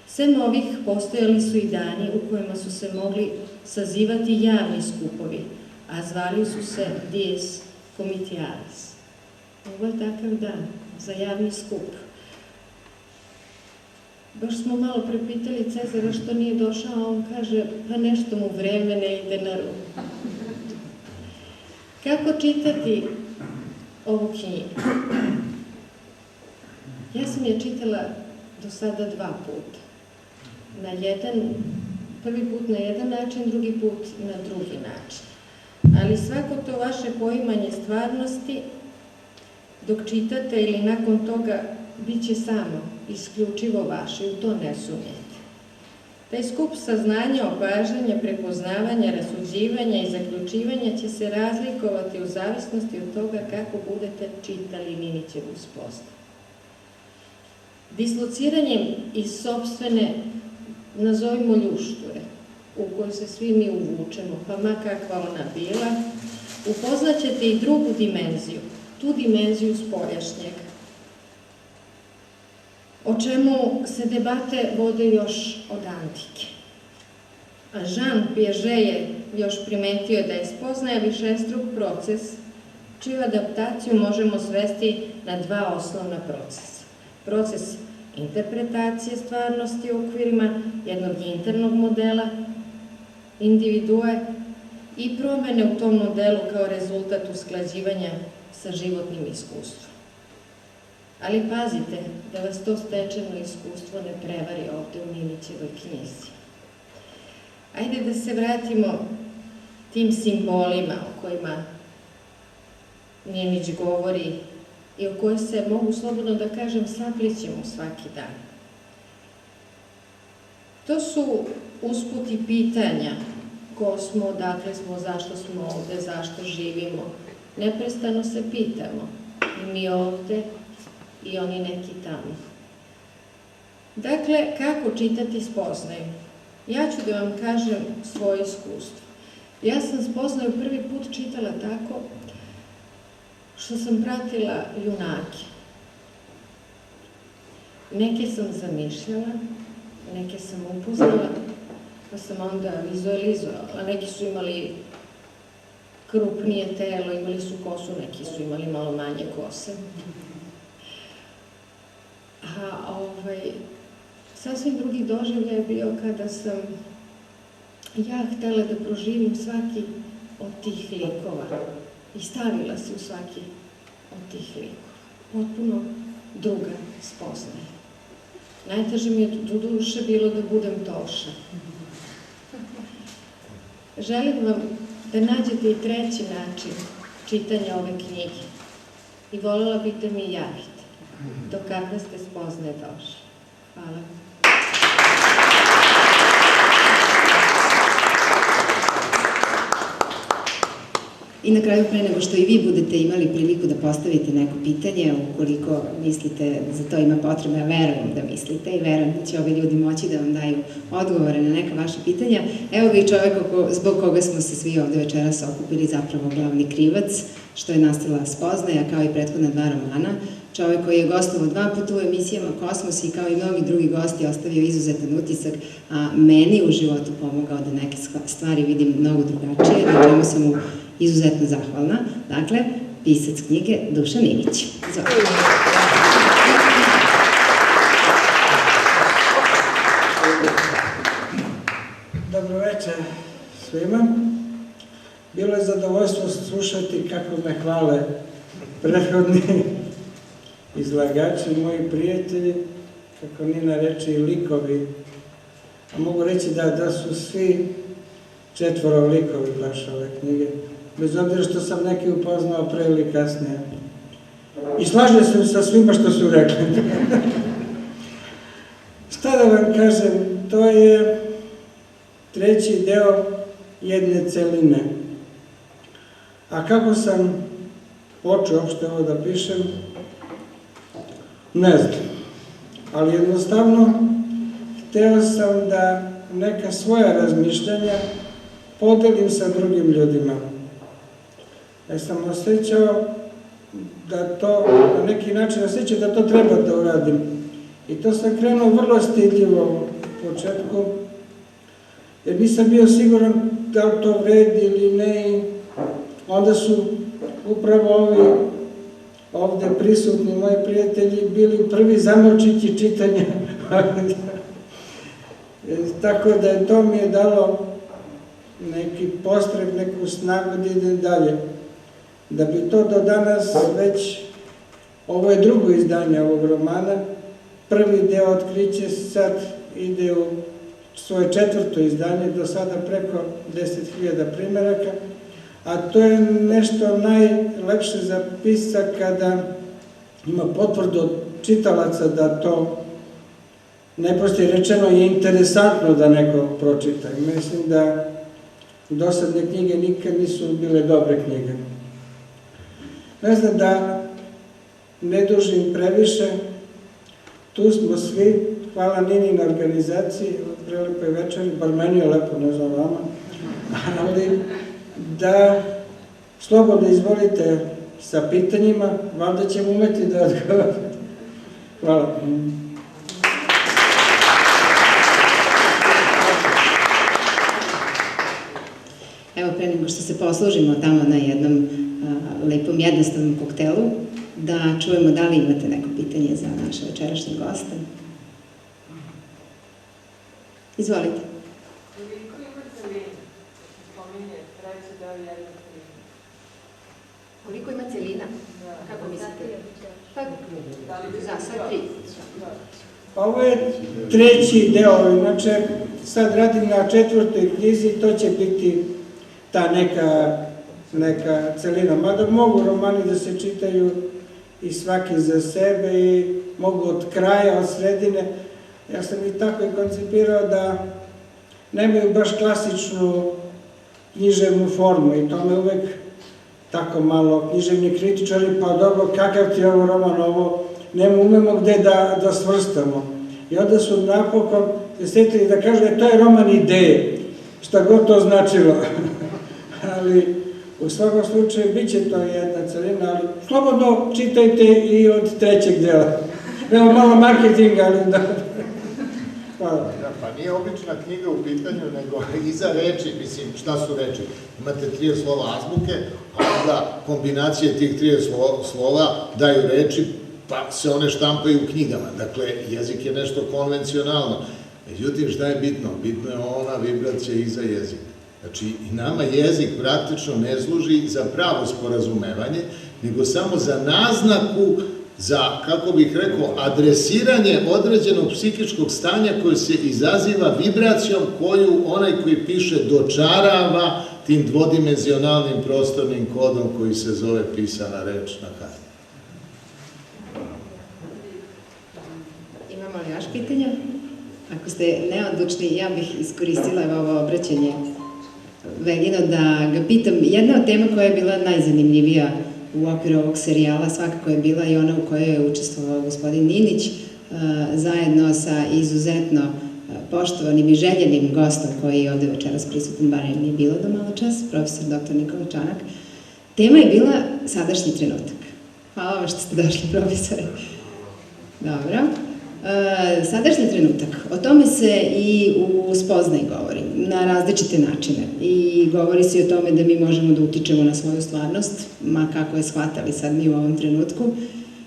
Sem ovih postojali su i dani u kojima su se mogli sazivati javni skupovi, a zvali su se dies comitialis. Ovo je takav dan za javni skup. Baš smo malo prepitali Cezara što nije došao, a on kaže, pa nešto mu vreme ne ide na ruku. Kako čitati ovu knjigu? Ja sam je čitala do sada 2 puta. Prvi put na jedan način, drugi put na drugi način. Ali svako to vaše poimanje stvarnosti, dok čitate ili nakon toga, bit će samo isključivo vaše, u to ne sumnjate. Taj skup saznanja, opažanja, prepoznavanja, rasuđivanja i zaključivanja će se razlikovati u zavisnosti od toga kako budete čitali Ninićevu spoznaju. Dislociranjem iz sopstvene, nazovimo ljušture, u kojoj se svi mi uvučemo, pa ma kakva ona bila, upoznaćete i drugu dimenziju, tu dimenziju spoljašnjeg, o čemu se debate vode još od antike. A Jean Piaget je još primetio da je spoznaja višestruk proces, čiju adaptaciju možemo svesti na 2 osnovna procesa. Proces interpretacije stvarnosti u okvirima jednog internog modela, individue, i promene u tom modelu kao rezultat usklađivanja sa životnim iskustvom. Ali pazite da vas to stečeno iskustvo ne prevari ovde u Ninićevoj knjizi. Ajde da se vratimo tim simbolima o kojima Ninić govori i o kojoj se, mogu slobodno da kažem, saplićemo svaki dan. To su usput i pitanja ko smo, odakle smo, zašto smo ovde, zašto živimo. Neprestano se pitamo, i mi ovde, i oni neki tamo. Dakle, kako čitati spoznaju? Ja ću da vam kažem svoje iskustvo. Ja sam spoznaju prvi put čitala tako što sam pratila junake. Neke sam zamišljala, neke sam upoznala, pa sam onda vizualizovala. Neki su imali krupnije telo, imali su kosu, neki su imali malo manje kose. Sasvim drugi doživljaj je bio kada sam ja htela da proživim svaki od tih likova i stavila se u svaki od tih likova. Potpuno druga spoznaja. Najteže mi je do duše bilo da budem Toša. Želim vam da nađete i treći način čitanja ove knjige i voljela bih da mi javite do kakve ste spoznaje došli. Hvala.
I na kraju, pre nego što i vi budete imali priliku da postavite neko pitanje, ukoliko mislite za to ima potrebe, ja verujem da mislite i verujem da će ovi ljudi moći da vam daju odgovore na neka vaša pitanja. Evo vi čovek zbog koga smo se svi ovde večeras okupili, zapravo glavni krivac, što je nastala spoznaja, kao i prethodna 2 romana. Čovek koji je gostovao 2 puta u emisijama Kosmos i kao i mnogi drugi gosti ostavio izuzetan utisak, a meni u životu pomogao da neke stvari vidim mnogo drugačije, na čemu sam mu izuzetno zahvalna. Dakle, pisac knjige Dušan Ninić.
Dobro večer svima. Bilo je zadovoljstvo slušati kako me hvale prethodni izlagači, moji prijatelji, kako Nina reče, i likovi. A mogu reći da su svi 4 likovi baš ove knjige, bez obzira što sam neki upoznao pre ili kasnije. I slažem se sa svima što su rekli. Šta da vam kažem, to je 3. deo jedne celine. A kako sam počeo uopšte ovo da pišem, ne znam. Ali jednostavno, hteo sam da neka svoja razmišljanja podelim sa drugim ljudima. Ja sam osjećao da to, na neki način osjećao da to treba da uradim. I to sam krenuo vrlo stidljivo u početku, jer nisam bio siguran da li to vredi ili ne. Onda su upravo ovi ovde prisutni moji prijatelji bili prvi zamorčići čitanja. Tako da je to mi je dalo neki postrek, neku snagu da idem dalje. Da bi to do danas već, ovo je drugo izdanje ovog romana, prvi deo Otkriće sad ide u svoje 4. izdanje, do sada preko 10.000 primeraka, a to je nešto najlepše za pisca kada ima potvrdu od čitalaca da to, najprostije rečeno, je interesantno da neko pročita. Mislim da dosadne knjige nikad nisu bile dobre knjige. Ne znam da ne dužim previše, tu smo svi, hvala Nini na organizaciji, prelepe večeri, bar meni je lepo, ne znam vama, ali da slobodno izvolite sa pitanjima, valjda ćemo umeti da odgovorite. Hvala.
Evo, pre nego što se poslužimo tamo na jednom lepom jednostavnom koktelu, da čujemo da li imate neko pitanje za naše večerašnje goste. Izvolite.
Koliko ima celina? Spominje treći deo jednog knjiga.
Koliko ima celina? Kako mislite? Za sad 3.
Ovo je 3. deo, inače sad radim na 4. knjizi, to će biti ta neka celina. Mada mogu romani da se čitaju i svaki za sebe i mogu od kraja, od sredine. Ja sam i tako i koncipirao da nemaju baš klasičnu književnu formu i to me uvek tako malo književni kritičari, pa dobro, kakav ti je ovo roman, ovo ne umemo gde da svrstamo. I onda su napokon se sjetili da kažu da to je roman ideje, šta god to značilo. Ali u svakom slučaju bit će to jedna celina, ali slobodno čitajte i od 3. dela. Evo malo marketinga, ali da... Hvala.
Pa nije obična knjiga u pitanju, nego iza reči, mislim, šta su reči? Imate 30 slova azbuke, a onda kombinacije tih 30 slova daju reči, pa se one štampaju u knjigama. Dakle, jezik je nešto konvencionalno. Međutim, šta je bitno? Bitno je ona vibracija iza jezika. Znači, i nama jezik praktično ne služi za pravo sporazumevanje, nego samo za naznaku, za, kako bih rekao, adresiranje određenog psihičkog stanja koje se izaziva vibracijom koju onaj koji piše dočarava tim dvodimenzionalnim prostornim kodom koji se zove pisana reč na karti.
Imamo li još pitanja? Ako ste neodlučni, ja bih iskoristila ovo obraćanje Velino da ga pitam. Jedna od tema koja je bila najzanimljivija u okviru ovog serijala svakako je bila i ona u kojoj je učestvovao gospodin Ninić, zajedno sa izuzetno poštovanim i željenim gostom koji je ovde večeras prisutan, bar nije bilo do malo čas, profesor dr. Nikola Čanak. Tema je bila sadašnji trenutak. Hvala vam što ste došli, profesore. Dobro. Sadašnji trenutak. O tome se i u spoznaji govori na različite načine i govori se i o tome da mi možemo da utičemo na svoju stvarnost, ma kako je shvatali sad mi u ovom trenutku,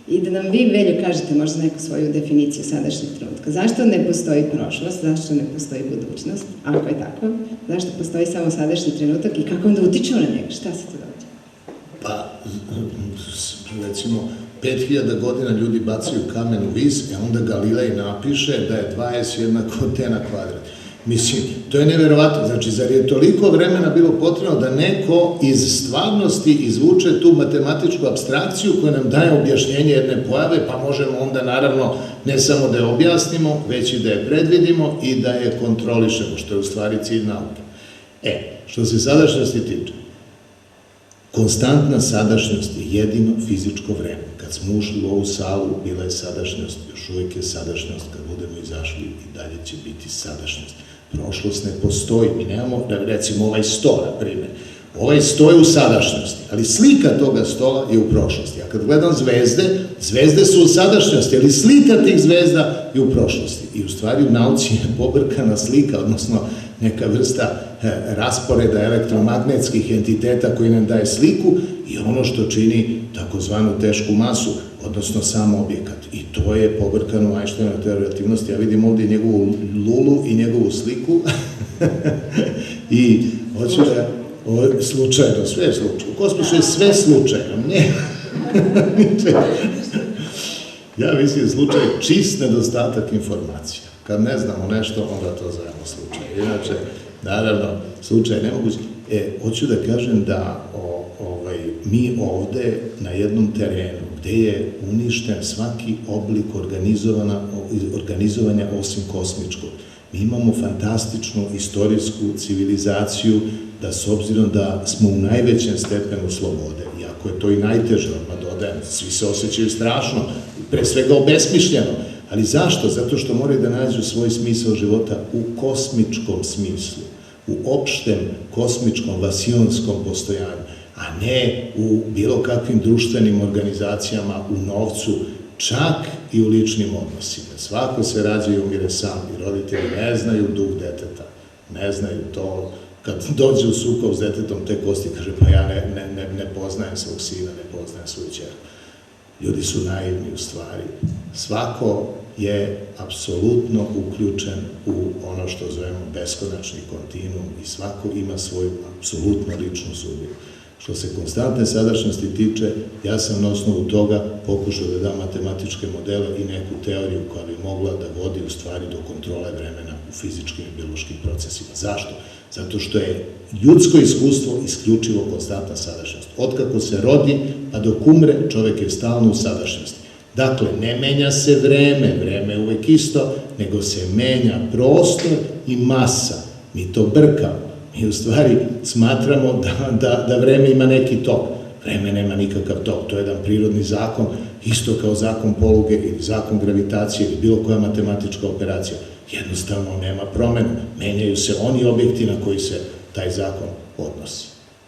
i da nam vi, Veljo, kažete možda neku svoju definiciju sadašnjeg trenutka. Zašto ne postoji prošlost, zašto ne postoji budućnost, ako je tako, zašto postoji samo sadašnji trenutak i kako onda utičemo na njega, šta se to dođe?
Pa, recimo, 5000 godina ljudi bacaju kamen u vis, onda Galilej napiše da je 20 jednako t na kvadrat. Mislim, to je neverovatno. Znači, zar je toliko vremena bilo potrebno da neko iz stvarnosti izvuče tu matematičku apstrakciju koja nam daje objašnjenje jedne pojave, pa možemo onda, naravno, ne samo da je objasnimo, već i da je predvidimo i da je kontrolišemo, što je u stvari cilj nauke. Što se sadašnjosti tiče, Konstantna sadašnjost je jedino fizičko vreme. Kad smo ušli u ovu salu, bila je sadašnjost, još uvijek je sadašnjost, kad budemo izašli i dalje će biti sadašnjost. Prošlost ne postoji, mi nemamo, recimo ovaj sto, na primjer. Ovaj sto je u sadašnjosti, ali slika toga stola je u prošlosti. A kad gledam zvezde, zvezde su u sadašnjosti, ali slika tih zvezda je u prošlosti. I u stvari u nauci je pobrkana slika, odnosno neka vrsta rasporeda elektromagnetskih entiteta koji nam daje sliku i ono što čini takozvanu tešku masu, odnosno sam objekat. I to je pobrkano u Einsteinovoj teoriji relativnosti. Ja vidim ovdje njegovu lulu i njegovu sliku i hoću da... Slučajno, sve je slučajno. U kosmosu je sve slučajno. Ja mislim slučaj čist nedostatak informacija. Kad ne znamo nešto, onda to zovemo slučaj. Inače, naravno, slučaj je nemoguće. Hoću da kažem da mi ovde na jednom terenu gde je uništen svaki oblik organizovanja osim kosmičkog. Mi imamo fantastičnu istorijsku civilizaciju da s obzirom da smo u najvećem stepenu slobode, iako je to i najteže, odmah dodajem, svi se osjećaju strašno, pre svega obesmišljeno, ali zašto? Zato što moraju da nađu svoj smisao života u kosmičkom smislu, u opštem kosmičkom, vasionskom postojanju, a ne u bilo kakvim društvenim organizacijama, u novcu, čak i u ličnim odnosima. Svako se rađa i umire sam i roditelji ne znaju duh deteta, ne znaju to. Kad dođe u sukob s detetom, te kosti kaže, pa ja ne poznajem svog sina, ne poznajem svoju ćerku. Ljudi su naivni u stvari. Svako je apsolutno uključen u ono što zovemo beskonačni kontinuum i svako ima svoju apsolutno ličnu sudbinu. Što se konstantne sadašnjosti tiče, ja sam na osnovu toga pokušao da dam matematičke modele i neku teoriju koja bi mogla da vodi u stvari do kontrole vremena u fizičkim i biološkim procesima. Zašto? Zato što je ljudsko iskustvo isključivo konstantna sadašnjost. Otkako se rodi, pa dok umre, čovek je stalno u sadašnjosti. Dakle, ne menja se vreme, vreme je uvek isto, nego se menja prostor i masa. Mi to brkamo. Mi u stvari smatramo da vreme ima neki tok. Vreme nema nikakav tok, to je jedan prirodni zakon, isto kao zakon poluge ili zakon gravitacije ili bilo koja matematička operacija. Jednostavno nema promena, menjaju se oni objekti na koji se taj zakon odnosi.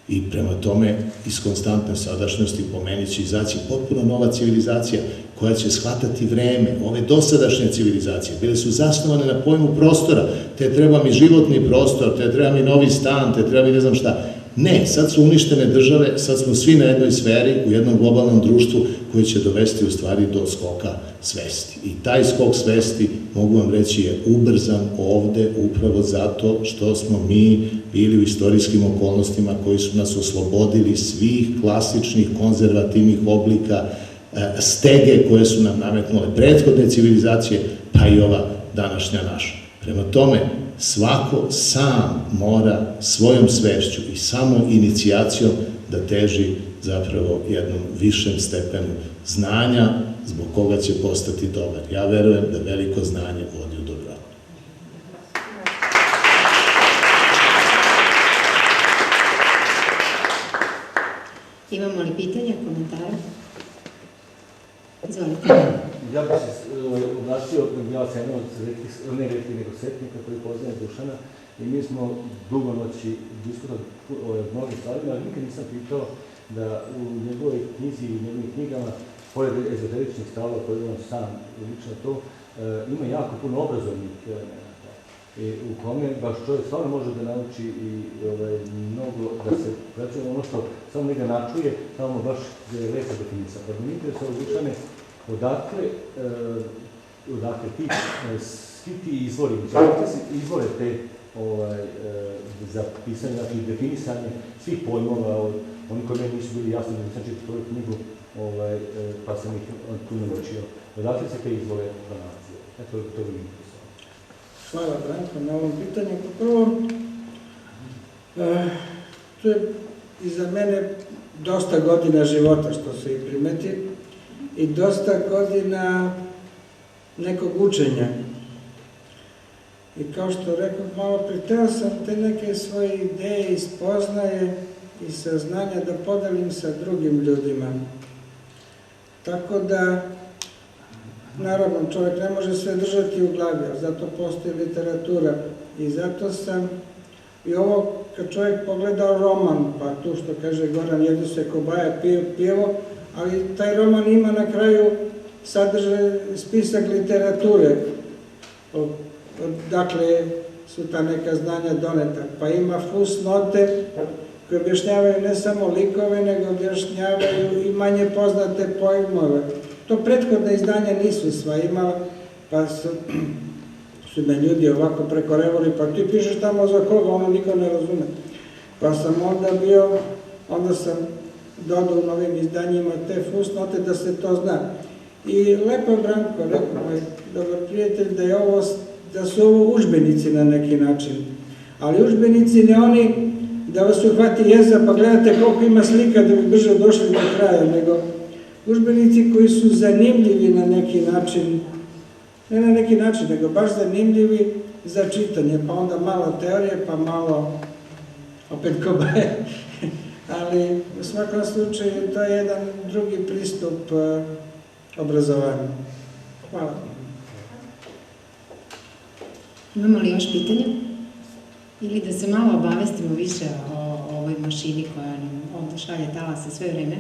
I prema tome, iz konstantne sadašnjosti po meni će izaći potpuno nova civilizacija koja će shvatati vreme. Ove dosadašnje civilizacije bile su zasnovane na pojmu prostora, te treba mi životni prostor, te treba mi novi stan, te treba mi ne znam šta. Ne, sad su uništene države, sad smo svi na jednoj sferi, u jednom globalnom društvu koji će dovesti u stvari do skoka svesti. I taj skok svesti, mogu vam reći, je ubrzan ovde upravo zato što smo mi bili u istorijskim okolnostima koji su nas oslobodili svih klasičnih konzervativnih oblika stege koje su nam nametnule prethodne civilizacije, pa i ova današnja naša. Prema tome, svako sam mora svojom svešću i samo inicijacijom da teži zapravo jednom višem stepenu znanja zbog koga će postati dobar. Ja verujem da veliko znanje vodi u dobro.
Imamo li pitanja, komentara? Izvolite.
Ja bih se oblačio, ja sam jedan od ne rekli nego setnika koji poznaje Dušana i mi smo dugo noći diskutovali o mnogim stvarima, ali nikad nisam pitao da u njegovoj knjizi i u njegovim knjigama, pored ezoteričnih stavova koje on sam lično to, ima jako puno obrazovnih elemenata u kome baš čovjek stvarno može da nauči i mnogo da se prečuje ono što samo ne ga načuje, samo baš je lepo definica. Pa mi interesuje Dušane, odakle svi ti izvori, izvore te za pisanje i definisanje svih pojmova, oni koji meni nisu bili jasni, da nisam čitao tvoju knjigu, pa sam ih tu naučio. Odakle se te izvore pronacije? Eto, to bi mi interesovalo.
Hvala, Branko, na ovom pitanju. Prvo, to je iza mene dosta godina života, što se i primeti, i dosta godina nekog učenja. I kao što rekao malo pre, teo sam te neke svoje ideje i spoznaje i saznanja da podelim sa drugim ljudima. Tako da, naravno, čovjek ne može sve držati u glavi, ali zato postoji literatura. I zato sam, i ovo kad čovjek pogleda roman, pa tu što kaže Goran, jedu se kobaja, piju pivo, ali taj roman ima na kraju sadržaj spisak literature. Dakle, su ta neka znanja doneta. Pa ima fusnote koje objašnjavaju ne samo likove, nego objašnjavaju i manje poznate pojmove. To prethodne izdanja nisu sva imala, pa su me ljudi ovako prekorevali, pa ti pišeš tamo za koga, ono niko ne razume. Pa sam onda sam dodao u novim izdanjima te fusnote da se to zna. I lepo je Branko rekao, moj dobar prijatelj, da su ovo udžbenici na neki način. Ali udžbenici ne oni da vas uhvati jeza pa gledate koliko ima slika da bi brže došli do kraja, nego udžbenici koji su zanimljivi na neki način, ne na neki način, nego baš zanimljivi za čitanje, pa onda malo teorije, pa malo opet kobaje. Ali u svakom slučaju to je jedan drugi pristup obrazovanju. Hvala.
Imamo li još pitanja? Ili da se malo obavestimo više o ovoj mašini koja nam ovdje šalje talase sve vreme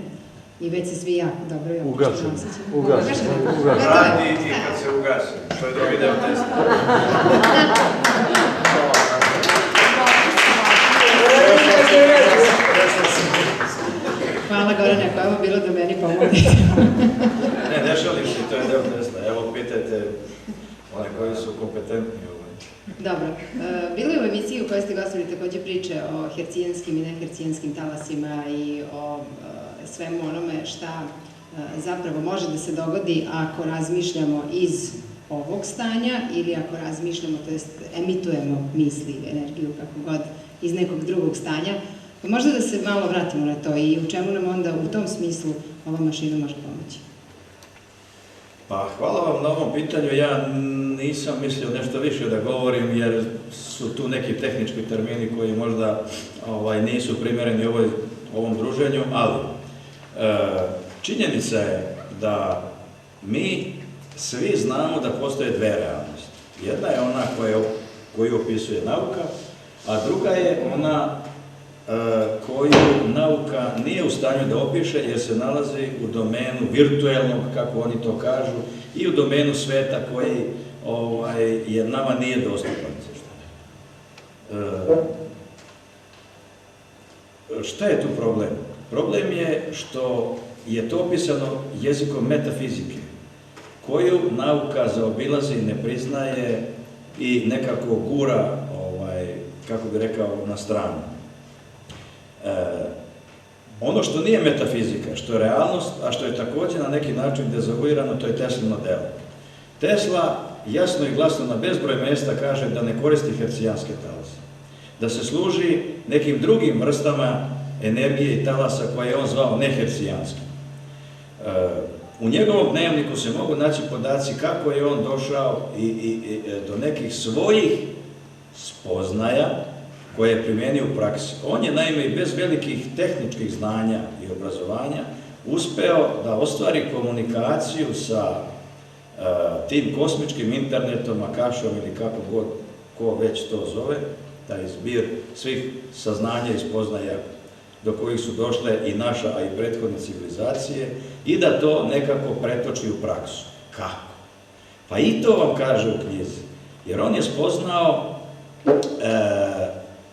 i već se svi jako dobro i opušteno osjećamo.
Radi i kad se ugasi, što je drugi deo testa.
Hvala Gorane, ako je ovo bilo da meni pomognete.
Ne šalim se, to je deo testa. Evo, pitajte one koji su kompetentni u ovoj.
Dobro. Bilo je u emisiji u kojoj ste gostili također priče o hercijanskim i nehercijanskim talasima i o svemu onome šta zapravo može da se dogodi ako razmišljamo iz ovog stanja ili ako razmišljamo, to jest emitujemo misli, energiju, kako god, iz nekog drugog stanja. Pa možda da se malo vratimo na to i u čemu nam onda u tom smislu ova mašina može pomoći?
Pa hvala vam na ovom pitanju. Ja nisam mislio nešto više da govorim jer su tu neki tehnički termini koji možda nisu primjereni ovom druženju, ali činjenica je da mi svi znamo da postoje dve realnosti. Jedna je ona koju opisuje nauka, a druga je ona koju nauka nije u stanju da opiše jer se nalazi u domenu virtuelnog, kako oni to kažu, i u domenu sveta koji jer nama nije dostupan. Šta je tu problem? Problem je što je to opisano jezikom metafizike, koju nauka zaobilazi, ne priznaje i nekako gura, kako bi rekao, na stranu. Ono što nije metafizika, što je realnost, a što je također na neki način dezavuirano, to je Teslino delo. Tesla jasno i glasno na bezbroj mjesta kaže da ne koristi hercijanske talase, da se služi nekim drugim vrstama energije i talasa koje je on zvao nehercijanski. U njegovom dnevniku se mogu naći podaci kako je on došao i do nekih svojih spoznaja koje je primijenio u praksi. On je naime i bez velikih tehničkih znanja i obrazovanja uspeo da ostvari komunikaciju sa tim kosmičkim internetom, akašom ili kako god ko već to zove, taj zbir svih saznanja i spoznaja do kojih su došle i naša, a i prethodne civilizacije, i da to nekako pretoči u praksu. Kako? Pa i to vam kaže u knjizi, jer on je spoznao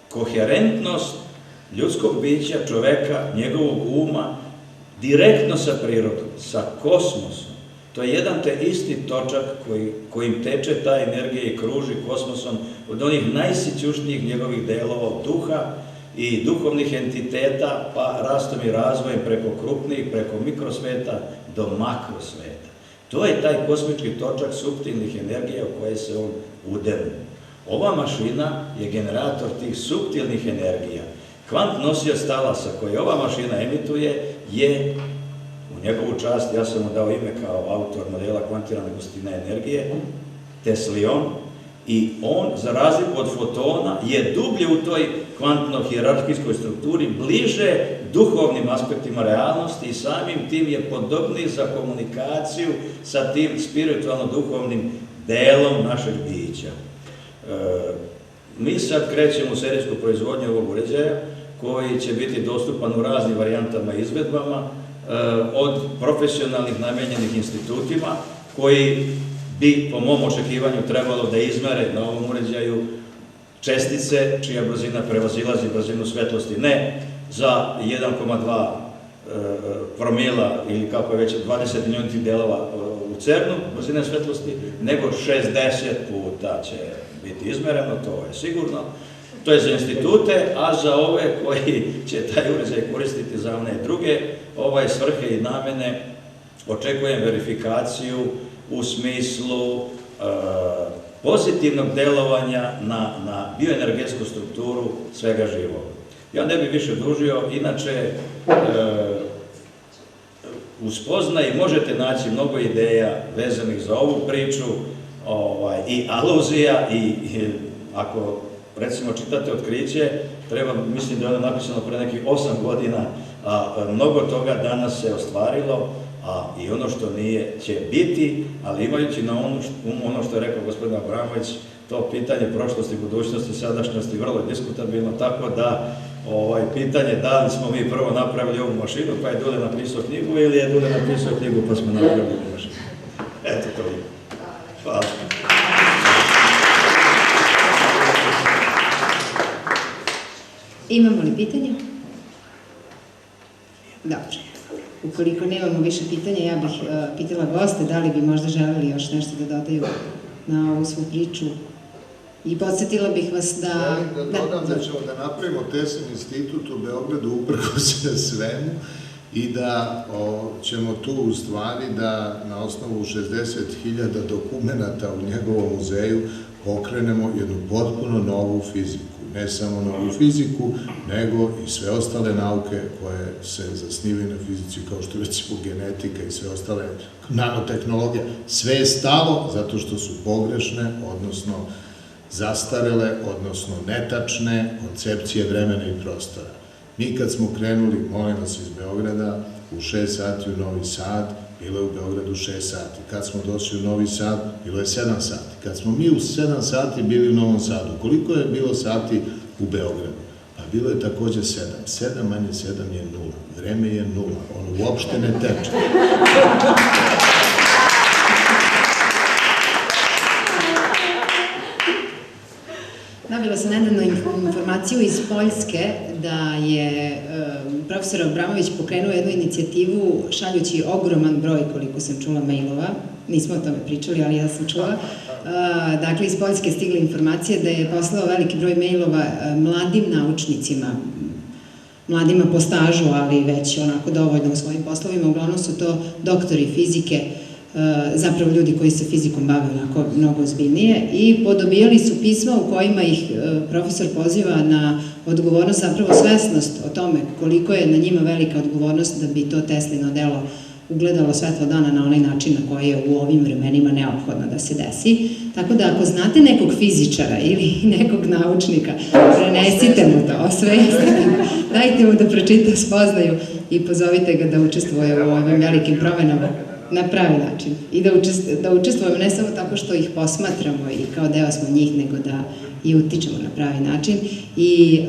koherentnost ljudskog bića, čoveka, njegovog uma, direktno sa prirodom, sa kosmosom. To je jedan te isti točak kojim teče ta energija i kruži kosmosom od onih najsićušnijih njegovih delova, od duha i duhovnih entiteta, pa rastom i razvojem preko krupnijih, preko mikrosveta do makrosveta. To je taj kosmički točak suptilnih energija u koje se on udenuje. Ova mašina je generator tih suptilnih energija. Kvant nosioc talasa koji ova mašina emituje je, u njegovu čast, ja sam mu dao ime kao autor modela kvantirane gustine energije, Teslion, I on, za razliku od fotona, je dublje u toj kvantno-hijerarhijskoj strukturi, bliže duhovnim aspektima realnosti i samim tim je podobniji za komunikaciju sa tim spiritualno-duhovnim delom našeg bića. Mi sad krećemo u serijsku proizvodnju ovog uređaja, koji će biti dostupan u raznim varijantama i izvedbama, od profesionalnih namenjenih institutima, koji bi, po mom očekivanju, trebalo da izmere na ovom uređaju čestice čija brzina prevazilazi brzinu svetlosti, ne za 1,2 promila ili kako je već 20 milijunitih delova u CERN-u brzine svetlosti, nego 60 puta će biti izmereno, to je sigurno. To je za institute, a za ove koji će taj uređaj koristiti za one druge svrhe i namene, očekujem verifikaciju u smislu pozitivnog delovanja na bioenergetsku strukturu svega živog. Ja ne bih više dužio, inače u spoznaji možete naći mnogo ideja vezanih za ovu priču i aluzija i ako recimo čitate Otkriće, mislim da je ono napisano pre nekih 8 godina, a mnogo toga danas se ostvarilo, a i ono što nije će biti, ali imajući na ono što je rekao gospodin Abramović, to pitanje prošlosti, budućnosti, sadašnjosti vrlo je diskutabilno, tako da pitanje da li smo mi prvo napravili ovu mašinu pa je Dule napisao knjigu ili je Dule napisao knjigu pa smo napravili ovu mašinu. Eto to je. Hvala.
Imamo li pitanja? Dobro. Ukoliko nemamo više pitanja, ja bih pitala goste da li bi možda želeli još nešto da dodaju na ovu svu priču. I podsjetila bih vas da...
Želim da dodam da ćemo da napravimo Tesin institut u Beogradu uprkos svemu i da ćemo tu u stvari da na osnovu 60.000 dokumenta u njegovom muzeju pokrenemo jednu potpuno novu fiziku. Ne samo novu fiziku, nego i sve ostale nauke koje se zasnivaju na fizici, kao što recimo genetika i sve ostale nanotehnologije. Sve je stalo zato što su pogrešne, odnosno zastarele, odnosno netačne koncepcije vremena i prostora. Mi kad smo krenuli, molim vas, iz Beograda, u 6 sati u Novi Sad, bilo je u Beogradu 6 sati. Kad smo došli u Novi Sad, bilo je 7 sati. Kad smo mi u 7 sati bili u Novom Sadu, koliko je bilo sati u Beogradu? Pa bilo je takođe 7. 7 manje 7 je 0. Vreme je 0. Ono uopšte ne teče.
Dobila sam nedavno informaciju iz Poljske da je profesor Abramović pokrenuo jednu inicijativu šaljući ogroman broj, koliko sam čula, mailova. Nismo o tome pričali, ali ja sam čula. Dakle, iz Poljske stigla informacija da je poslao veliki broj mailova mladim naučnicima, mladima po stažu, ali već onako dovoljno u svojim poslovima. Uglavnom su to doktori fizike, zapravo ljudi koji se fizikom bave onako mnogo ozbiljnije, i podobijali su pisma u kojima ih profesor poziva na odgovornost, zapravo svesnost o tome koliko je na njima velika odgovornost da bi to Teslino delo ugledalo svetlo dana na onaj način na koji je u ovim vremenima neophodno da se desi. Tako da ako znate nekog fizičara ili nekog naučnika, prenesite mu to, osvestite mu, dajte mu da pročita spoznaju i pozovite ga da učestvuje u ovim velikim promenama na pravi način. I da učestvujemo ne samo tako što ih posmatramo i kao deo smo njih, nego da i utičemo na pravi način. I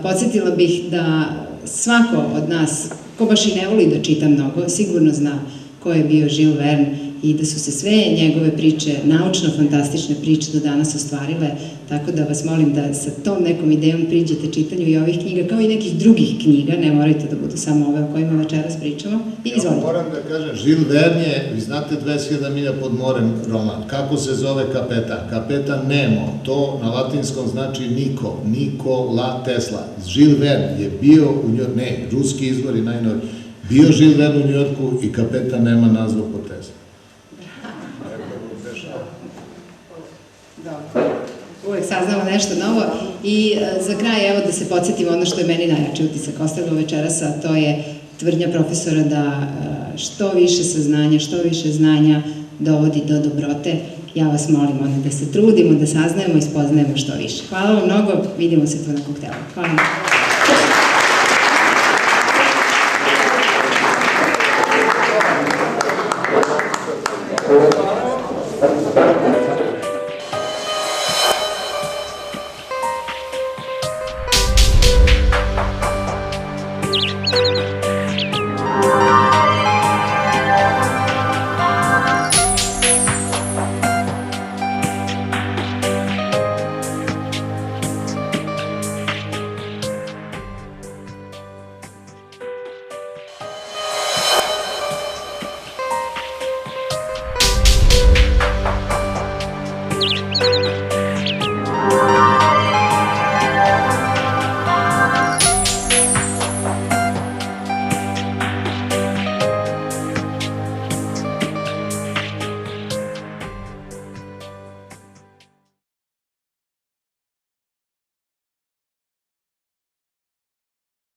podsjetila bih da svako od nas, ko baš i ne voli da čita mnogo, sigurno zna ko je bio Jules Verne i da su se sve njegove priče, naučno-fantastične priče do danas ostvarile, tako da vas molim da sa tom nekom idejom priđete čitanju i ovih knjiga, kao i nekih drugih knjiga, ne morate da budu samo ove o kojima večeras pričamo. I izvolite.
Ja moram da kažem, Jules Verne je, vi znate, 20.000 milja pod morem roman. Kako se zove kapetan? Kapetan Nemo. To na latinskom znači Niko. Nikola Tesla. Jules Verne je bio u Njujorku, ne, ruski izvor i najnoviji. Bio Jules Verne u Njujorku i kapetan Nema nazvao po Tesla.
Uvek saznamo nešto novo. I za kraj, evo da se podsjetimo ono što je meni najjači utisak ostavilo večeras, a to je tvrdnja profesora da što više saznanja, što više znanja dovodi do dobrote ja vas molim onda da se trudimo, da saznajemo i spoznajemo što više. Hvala vam mnogo, vidimo se tu na koktelu. Hvala.